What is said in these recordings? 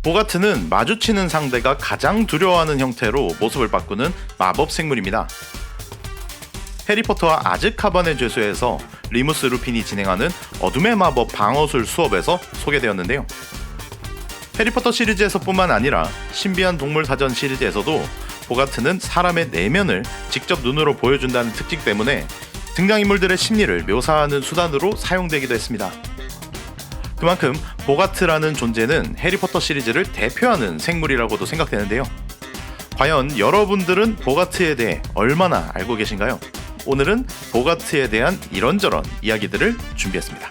보가트는 마주치는 상대가 가장 두려워하는 형태로 모습을 바꾸는 마법 생물입니다. 해리포터와 아즈카반의 죄수에서 리무스 루핀이 진행하는 어둠의 마법 방어술 수업에서 소개되었는데요. 해리포터 시리즈에서뿐만 아니라 신비한 동물 사전 시리즈에서도 보가트는 사람의 내면을 직접 눈으로 보여준다는 특징 때문에 등장인물들의 심리를 묘사하는 수단으로 사용되기도 했습니다. 그만큼 보가트라는 존재는 해리포터 시리즈를 대표하는 생물이라고도 생각되는데요. 과연 여러분들은 보가트에 대해 얼마나 알고 계신가요? 오늘은 보가트에 대한 이런저런 이야기들을 준비했습니다.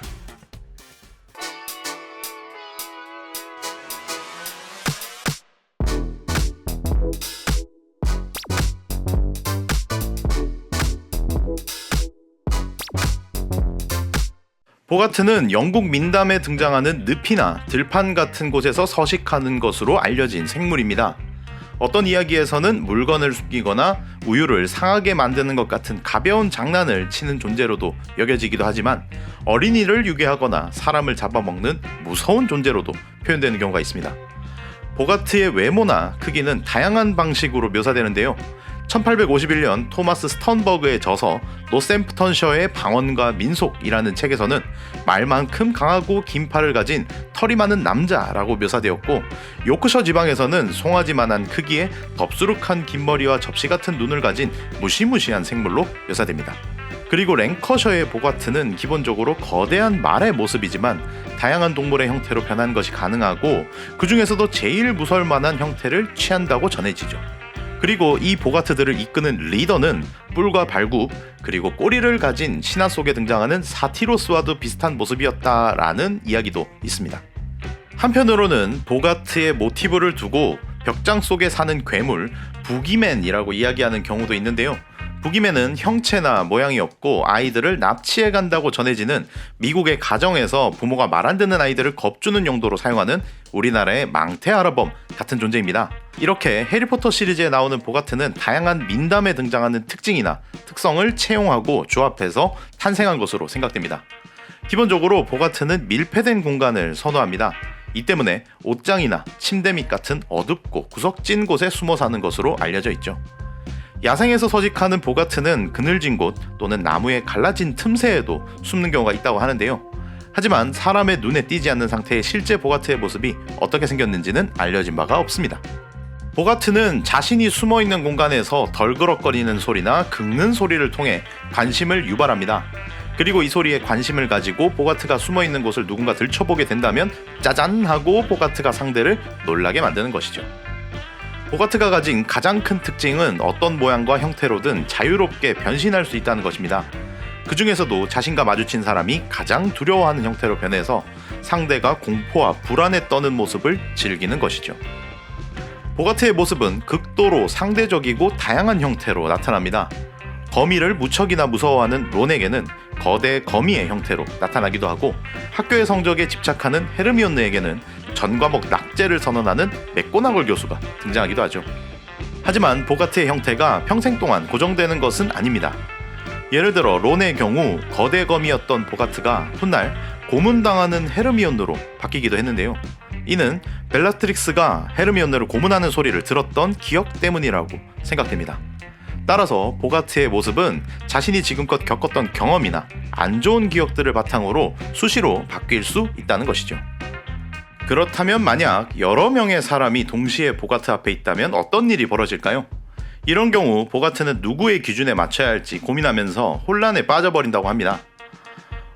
보가트는 영국 민담에 등장하는 늪이나 들판 같은 곳에서 서식하는 것으로 알려진 생물입니다. 어떤 이야기에서는 물건을 숨기거나 우유를 상하게 만드는 것 같은 가벼운 장난을 치는 존재로도 여겨지기도 하지만 어린이를 유괴하거나 사람을 잡아먹는 무서운 존재로도 표현되는 경우가 있습니다. 보가트의 외모나 크기는 다양한 방식으로 묘사되는데요. 1851년 토마스 스턴버그의 저서 노샘프턴셔의 방언과 민속이라는 책에서는 말만큼 강하고 긴 팔을 가진 털이 많은 남자라고 묘사되었고, 요크셔 지방에서는 송아지만한 크기의 덥수룩한 긴 머리와 접시 같은 눈을 가진 무시무시한 생물로 묘사됩니다. 그리고 랭커셔의 보가트는 기본적으로 거대한 말의 모습이지만 다양한 동물의 형태로 변한 것이 가능하고, 그 중에서도 제일 무서울 만한 형태를 취한다고 전해지죠. 그리고 이 보가트들을 이끄는 리더는 뿔과 발굽 그리고 꼬리를 가진 신화 속에 등장하는 사티로스와도 비슷한 모습이었다라는 이야기도 있습니다. 한편으로는 보가트의 모티브를 두고 벽장 속에 사는 괴물 부기맨이라고 이야기하는 경우도 있는데요. 부기맨은 형체나 모양이 없고 아이들을 납치해 간다고 전해지는 미국의 가정에서 부모가 말 안 듣는 아이들을 겁주는 용도로 사용하는 우리나라의 망태 아라범 같은 존재입니다. 이렇게 해리포터 시리즈에 나오는 보가트는 다양한 민담에 등장하는 특징이나 특성을 채용하고 조합해서 탄생한 것으로 생각됩니다. 기본적으로 보가트는 밀폐된 공간을 선호합니다. 이 때문에 옷장이나 침대 밑 같은 어둡고 구석진 곳에 숨어 사는 것으로 알려져 있죠. 야생에서 서식하는 보가트는 그늘진 곳 또는 나무의 갈라진 틈새에도 숨는 경우가 있다고 하는데요. 하지만 사람의 눈에 띄지 않는 상태의 실제 보가트의 모습이 어떻게 생겼는지는 알려진 바가 없습니다. 보가트는 자신이 숨어있는 공간에서 덜그럭거리는 소리나 긁는 소리를 통해 관심을 유발합니다. 그리고 이 소리에 관심을 가지고 보가트가 숨어있는 곳을 누군가 들춰보게 된다면 짜잔 하고 보가트가 상대를 놀라게 만드는 것이죠. 보가트가 가진 가장 큰 특징은 어떤 모양과 형태로든 자유롭게 변신할 수 있다는 것입니다. 그 중에서도 자신과 마주친 사람이 가장 두려워하는 형태로 변해서 상대가 공포와 불안에 떠는 모습을 즐기는 것이죠. 보가트의 모습은 극도로 상대적이고 다양한 형태로 나타납니다. 거미를 무척이나 무서워하는 론에게는 거대 거미의 형태로 나타나기도 하고, 학교의 성적에 집착하는 헤르미온느에게는 전과목 낙제를 선언하는 맥고나걸 교수가 등장하기도 하죠. 하지만 보가트의 형태가 평생 동안 고정되는 것은 아닙니다. 예를 들어 론의 경우 거대 거미였던 보가트가 훗날 고문당하는 헤르미온느로 바뀌기도 했는데요. 이는 벨라트릭스가 헤르미온느를 고문하는 소리를 들었던 기억 때문이라고 생각됩니다. 따라서 보가트의 모습은 자신이 지금껏 겪었던 경험이나 안 좋은 기억들을 바탕으로 수시로 바뀔 수 있다는 것이죠. 그렇다면 만약 여러 명의 사람이 동시에 보가트 앞에 있다면 어떤 일이 벌어질까요? 이런 경우 보가트는 누구의 기준에 맞춰야 할지 고민하면서 혼란에 빠져버린다고 합니다.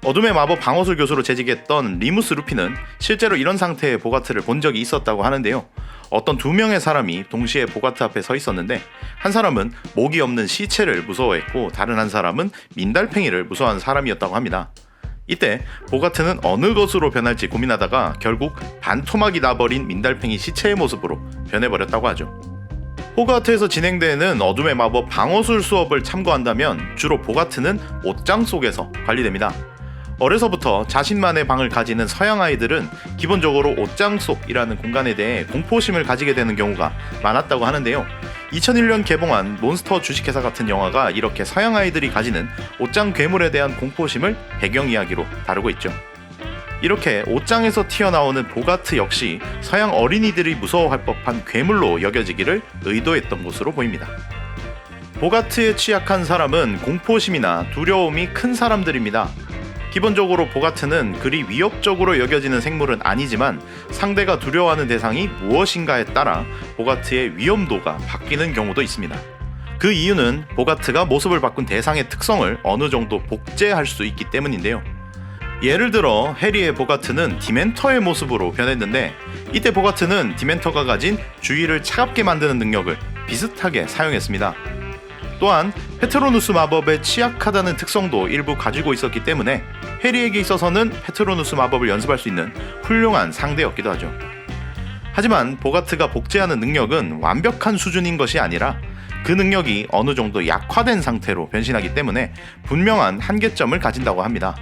어둠의 마법 방어술 교수로 재직했던 리무스 루피는 실제로 이런 상태의 보가트를 본 적이 있었다고 하는데요. 어떤 두 명의 사람이 동시에 보가트 앞에 서 있었는데, 한 사람은 목이 없는 시체를 무서워했고 다른 한 사람은 민달팽이를 무서워하는 사람이었다고 합니다. 이때 보가트는 어느 것으로 변할지 고민하다가 결국 반토막이 나버린 민달팽이 시체의 모습으로 변해버렸다고 하죠. 호그와트에서 진행되는 어둠의 마법 방어술 수업을 참고한다면 주로 보가트는 옷장 속에서 관리됩니다. 어려서부터 자신만의 방을 가지는 서양 아이들은 기본적으로 옷장 속이라는 공간에 대해 공포심을 가지게 되는 경우가 많았다고 하는데요. 2001년 개봉한 몬스터 주식회사 같은 영화가 이렇게 서양 아이들이 가지는 옷장 괴물에 대한 공포심을 배경 이야기로 다루고 있죠. 이렇게 옷장에서 튀어나오는 보가트 역시 서양 어린이들이 무서워할 법한 괴물로 여겨지기를 의도했던 것으로 보입니다. 보가트에 취약한 사람은 공포심이나 두려움이 큰 사람들입니다. 기본적으로 보가트는 그리 위협적으로 여겨지는 생물은 아니지만 상대가 두려워하는 대상이 무엇인가에 따라 보가트의 위험도가 바뀌는 경우도 있습니다. 그 이유는 보가트가 모습을 바꾼 대상의 특성을 어느 정도 복제할 수 있기 때문인데요. 예를 들어 해리의 보가트는 디멘터의 모습으로 변했는데 이때 보가트는 디멘터가 가진 주위를 차갑게 만드는 능력을 비슷하게 사용했습니다. 또한 페트로누스 마법에 취약하다는 특성도 일부 가지고 있었기 때문에 해리에게 있어서는 페트로누스 마법을 연습할 수 있는 훌륭한 상대였기도 하죠. 하지만 보가트가 복제하는 능력은 완벽한 수준인 것이 아니라 그 능력이 어느 정도 약화된 상태로 변신하기 때문에 분명한 한계점을 가진다고 합니다.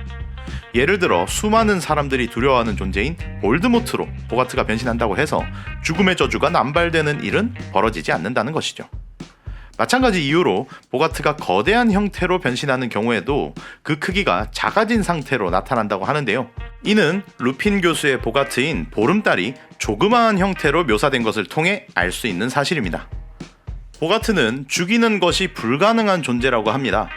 예를 들어 수많은 사람들이 두려워하는 존재인 볼드모트로 보가트가 변신한다고 해서 죽음의 저주가 남발되는 일은 벌어지지 않는다는 것이죠. 마찬가지 이유로 보가트가 거대한 형태로 변신하는 경우에도 그 크기가 작아진 상태로 나타난다고 하는데요. 이는 루핀 교수의 보가트인 보름달이 조그마한 형태로 묘사된 것을 통해 알 수 있는 사실입니다. 보가트는 죽이는 것이 불가능한 존재라고 합니다.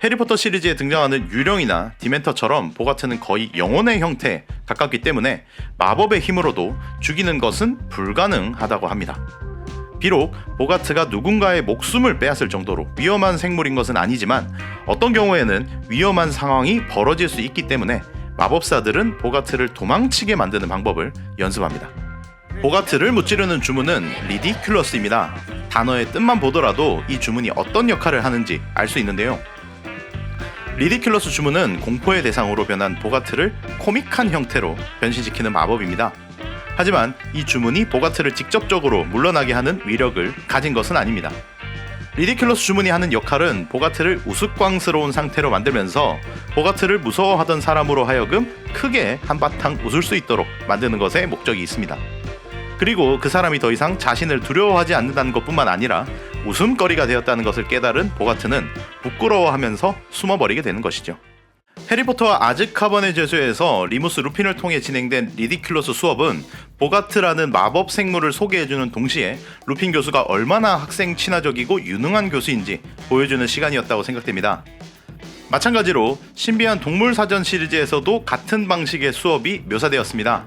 해리포터 시리즈에 등장하는 유령이나 디멘터처럼 보가트는 거의 영혼의 형태에 가깝기 때문에 마법의 힘으로도 죽이는 것은 불가능하다고 합니다. 비록 보가트가 누군가의 목숨을 빼앗을 정도로 위험한 생물인 것은 아니지만 어떤 경우에는 위험한 상황이 벌어질 수 있기 때문에 마법사들은 보가트를 도망치게 만드는 방법을 연습합니다. 보가트를 무찌르는 주문은 리디큘러스입니다. 단어의 뜻만 보더라도 이 주문이 어떤 역할을 하는지 알 수 있는데요. 리디큘러스 주문은 공포의 대상으로 변한 보가트를 코믹한 형태로 변신시키는 마법입니다. 하지만 이 주문이 보가트를 직접적으로 물러나게 하는 위력을 가진 것은 아닙니다. 리디큘러스 주문이 하는 역할은 보가트를 우스꽝스러운 상태로 만들면서 보가트를 무서워하던 사람으로 하여금 크게 한바탕 웃을 수 있도록 만드는 것에 목적이 있습니다. 그리고 그 사람이 더 이상 자신을 두려워하지 않는다는 것뿐만 아니라 웃음거리가 되었다는 것을 깨달은 보가트는 부끄러워하면서 숨어버리게 되는 것이죠. 해리포터와 아즈카반의 죄수에서 리무스 루핀을 통해 진행된 리디큘러스 수업은 보가트라는 마법 생물을 소개해주는 동시에 루핀 교수가 얼마나 학생 친화적이고 유능한 교수인지 보여주는 시간이었다고 생각됩니다. 마찬가지로 신비한 동물 사전 시리즈에서도 같은 방식의 수업이 묘사되었습니다.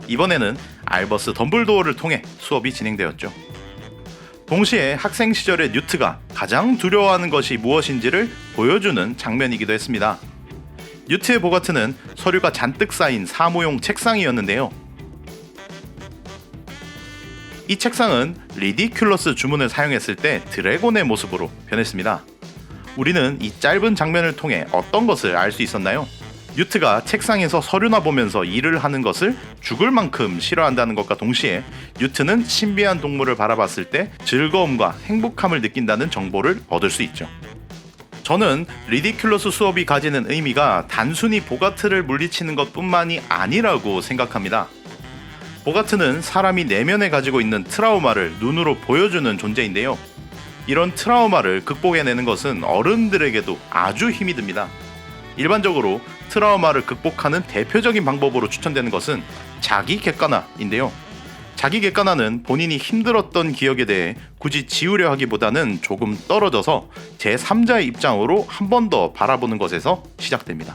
이번에는 알버스 덤블도어를 통해 수업이 진행되었죠. 동시에 학생 시절의 뉴트가 가장 두려워하는 것이 무엇인지를 보여주는 장면이기도 했습니다. 뉴트의 보가트는 서류가 잔뜩 쌓인 사무용 책상이었는데요. 이 책상은 리디큘러스 주문을 사용했을 때 드래곤의 모습으로 변했습니다. 우리는 이 짧은 장면을 통해 어떤 것을 알 수 있었나요? 뉴트가 책상에서 서류나 보면서 일을 하는 것을 죽을 만큼 싫어한다는 것과 동시에 뉴트는 신비한 동물을 바라봤을 때 즐거움과 행복함을 느낀다는 정보를 얻을 수 있죠. 저는 리디큘러스 수업이 가지는 의미가 단순히 보가트를 물리치는 것뿐만이 아니라고 생각합니다. 보가트는 사람이 내면에 가지고 있는 트라우마를 눈으로 보여주는 존재인데요. 이런 트라우마를 극복해내는 것은 어른들에게도 아주 힘이 듭니다. 일반적으로 트라우마를 극복하는 대표적인 방법으로 추천되는 것은 자기 객관화인데요. 자기 객관화는 본인이 힘들었던 기억에 대해 굳이 지우려 하기보다는 조금 떨어져서 제3자의 입장으로 한 번 더 바라보는 것에서 시작됩니다.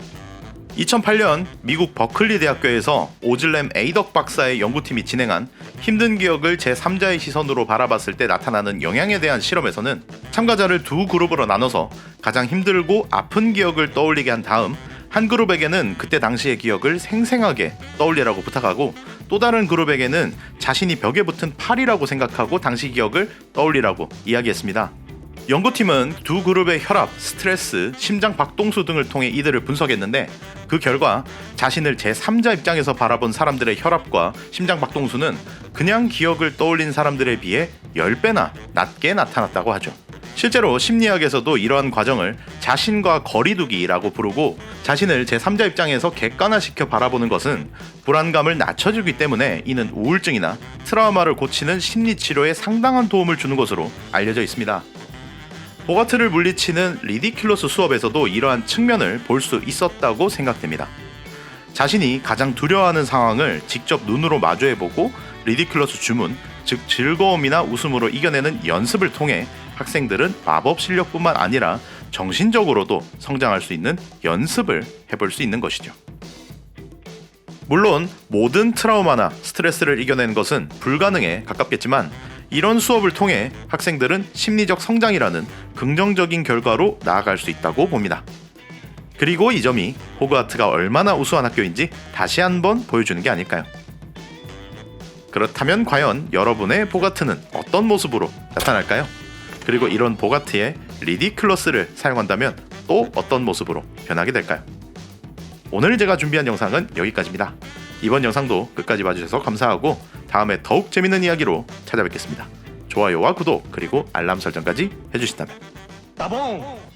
2008년 미국 버클리 대학교에서 오즐렘 에이덕 박사의 연구팀이 진행한 힘든 기억을 제3자의 시선으로 바라봤을 때 나타나는 영향에 대한 실험에서는 참가자를 두 그룹으로 나눠서 가장 힘들고 아픈 기억을 떠올리게 한 다음 한 그룹에게는 그때 당시의 기억을 생생하게 떠올리라고 부탁하고 또 다른 그룹에게는 자신이 벽에 붙은 팔이라고 생각하고 당시 기억을 떠올리라고 이야기했습니다. 연구팀은 두 그룹의 혈압, 스트레스, 심장 박동수 등을 통해 이들을 분석했는데 그 결과 자신을 제3자 입장에서 바라본 사람들의 혈압과 심장 박동수는 그냥 기억을 떠올린 사람들에 비해 10배나 낮게 나타났다고 하죠. 실제로 심리학에서도 이러한 과정을 자신과 거리두기라고 부르고, 자신을 제3자 입장에서 객관화시켜 바라보는 것은 불안감을 낮춰주기 때문에 이는 우울증이나 트라우마를 고치는 심리치료에 상당한 도움을 주는 것으로 알려져 있습니다. 보가트를 물리치는 리디큘러스 수업에서도 이러한 측면을 볼 수 있었다고 생각됩니다. 자신이 가장 두려워하는 상황을 직접 눈으로 마주해보고 리디큘러스 주문, 즉 즐거움이나 웃음으로 이겨내는 연습을 통해 학생들은 마법 실력뿐만 아니라 정신적으로도 성장할 수 있는 연습을 해볼 수 있는 것이죠. 물론 모든 트라우마나 스트레스를 이겨내는 것은 불가능에 가깝겠지만, 이런 수업을 통해 학생들은 심리적 성장이라는 긍정적인 결과로 나아갈 수 있다고 봅니다. 그리고 이 점이 호그와트가 얼마나 우수한 학교인지 다시 한번 보여주는 게 아닐까요? 그렇다면 과연 여러분의 보가트는 어떤 모습으로 나타날까요? 그리고 이런 보가트의 리디큘러스를 사용한다면 또 어떤 모습으로 변하게 될까요? 오늘 제가 준비한 영상은 여기까지입니다. 이번 영상도 끝까지 봐주셔서 감사하고 다음에 더욱 재밌는 이야기로 찾아뵙겠습니다. 좋아요와 구독 그리고 알람 설정까지 해주신다면. 따봉!